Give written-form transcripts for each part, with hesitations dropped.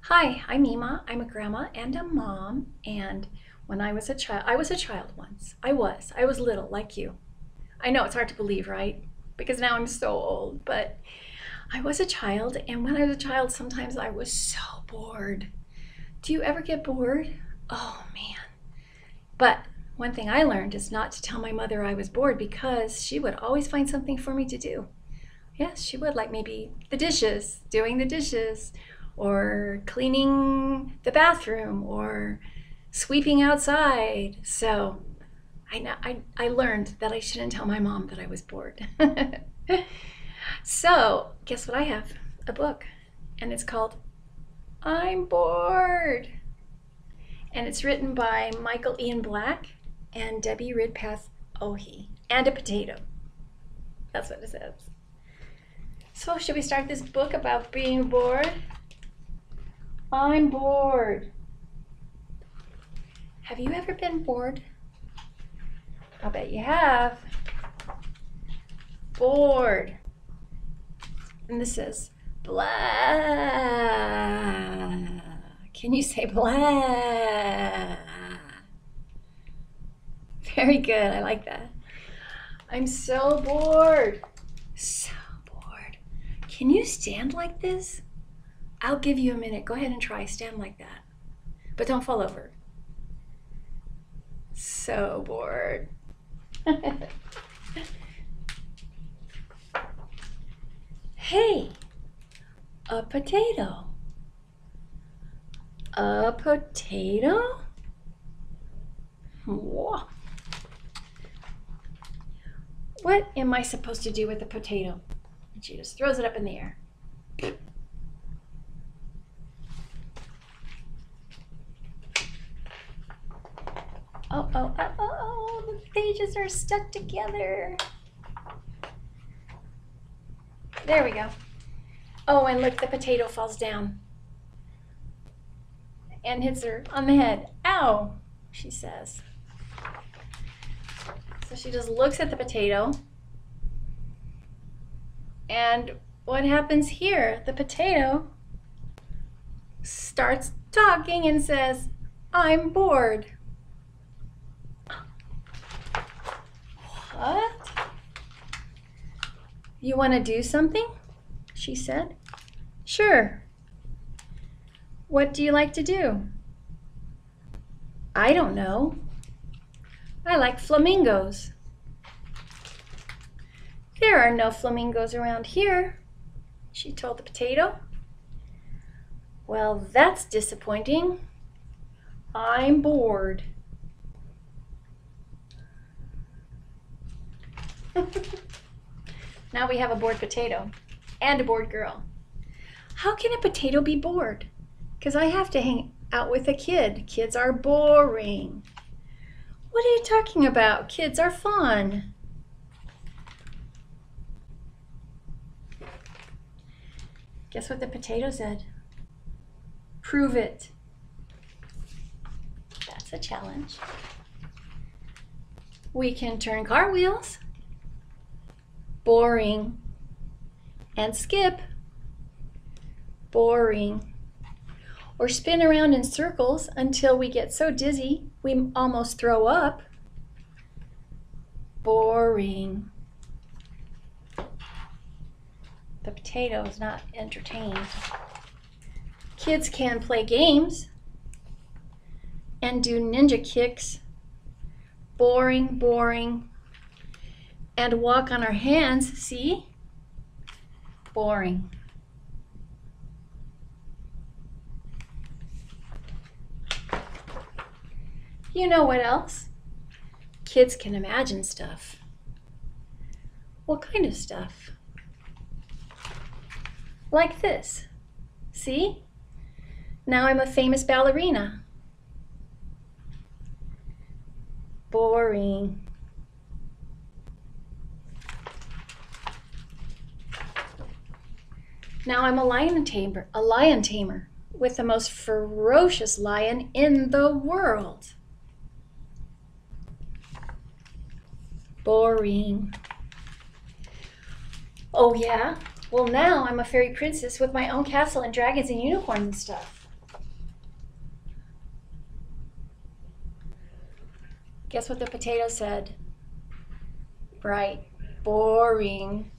Hi, I'm Mima. I'm a grandma and a mom. And when I was a child once. I was little, like you. I know it's hard to believe, right? Because now I'm so old, but I was a child. And when I was a child, sometimes I was so bored. Do you ever get bored? Oh, man. But one thing I learned is not to tell my mother I was bored because she would always find something for me to do. Yes, she would, like maybe the dishes, doing the dishes, or cleaning the bathroom, or sweeping outside. So I learned that I shouldn't tell my mom that I was bored. So guess what I have? A book, and it's called I'm Bored. And it's written by Michael Ian Black and Debbie Ridpath Ohi, and a potato. That's what it says. So should we start this book about being bored? I'm bored. Have you ever been bored? I'll bet you have. Bored. And this is blah. Can you say blah? Very good. I like that. I'm so bored. So bored. Can you stand like this? I'll give you a minute. Go ahead and try. Stand like that. But don't fall over. So bored. Hey, a potato. A potato? Whoa. What am I supposed to do with a potato? And she just throws it up in the air. Oh, the pages are stuck together. There we go. Oh, and look, the potato falls down and hits her on the head. Ow, she says. So she just looks at the potato. And what happens here? The potato starts talking and says, I'm bored. What? You want to do something? She said. Sure. What do you like to do? I don't know. I like flamingos. There are no flamingos around here, she told the potato. Well, that's disappointing. I'm bored. Now we have a bored potato and a bored girl. How can a potato be bored? Because I have to hang out with a kid. Kids are boring. What are you talking about? Kids are fun. Guess what the potato said? Prove it. That's a challenge. We can turn cartwheels. Boring. And skip. Boring. Or spin around in circles until we get so dizzy we almost throw up. Boring. The potato is not entertained. Kids can play games and do ninja kicks. Boring, boring. And walk on our hands, see? Boring. You know what else? Kids can imagine stuff. What kind of stuff? Like this. See? Now I'm a famous ballerina. Boring. Now I'm a lion tamer with the most ferocious lion in the world. Boring. Oh yeah? Well, now I'm a fairy princess with my own castle and dragons and unicorns and stuff. Guess what the potato said? Right. Boring.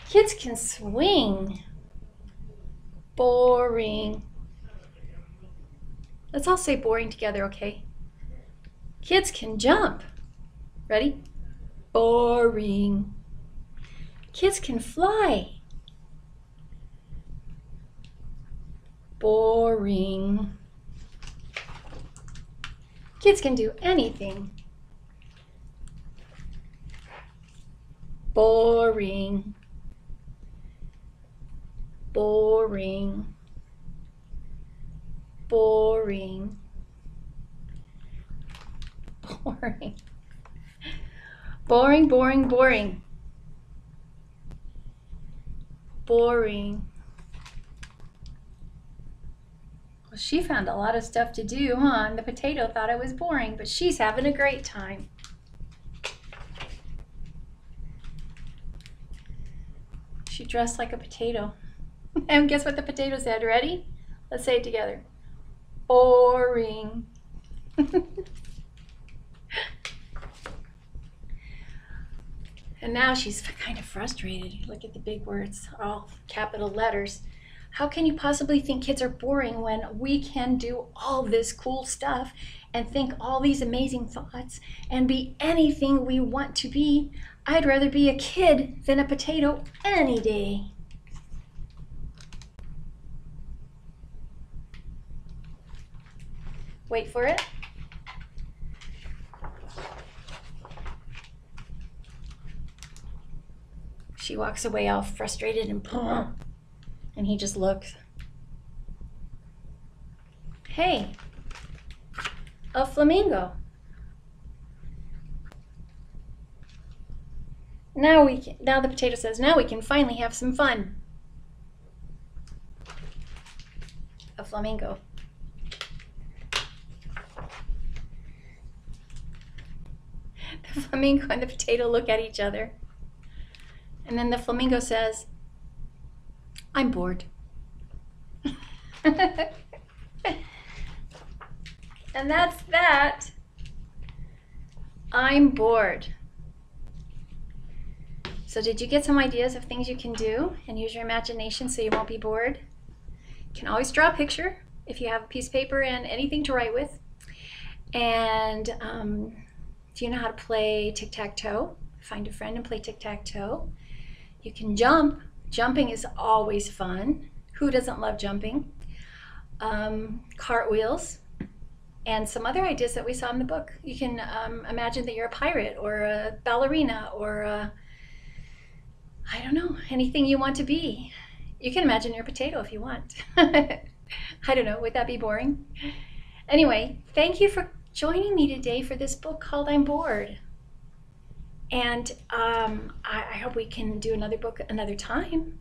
Kids can swing. Boring. Let's all say boring together, okay? Kids can jump. Ready? Boring. Kids can fly. Boring. Kids can do anything. Boring. Boring. Boring. Boring. Boring, boring, boring. Boring. Well, she found a lot of stuff to do, huh? And the potato thought it was boring, but she's having a great time. She dressed like a potato. And guess what the potato said? Ready? Let's say it together. Boring. And now she's kind of frustrated. Look at the big words, all capital letters. How can you possibly think kids are boring when we can do all this cool stuff and think all these amazing thoughts and be anything we want to be? I'd rather be a kid than a potato any day. Wait for it. She walks away all frustrated and he just looks. Hey, a flamingo. Now the potato says, now we can finally have some fun. A flamingo. The flamingo and the potato look at each other. And then the flamingo says, I'm bored. And that's that. I'm bored. So did you get some ideas of things you can do and use your imagination so you won't be bored? You can always draw a picture if you have a piece of paper and anything to write with. And do you know how to play tic-tac-toe? Find a friend and play tic-tac-toe. You can jump. Jumping is always fun. Who doesn't love jumping? Cartwheels. And some other ideas that we saw in the book. You can imagine that you're a pirate or a ballerina or I don't know, anything you want to be. You can imagine you're a potato if you want. I don't know, would that be boring? Anyway, thank you for joining me today for this book called I'm Bored. And I hope we can do another book another time.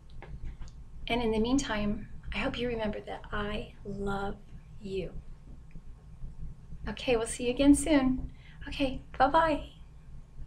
And in the meantime, I hope you remember that I love you. Okay, we'll see you again soon. Okay, bye-bye.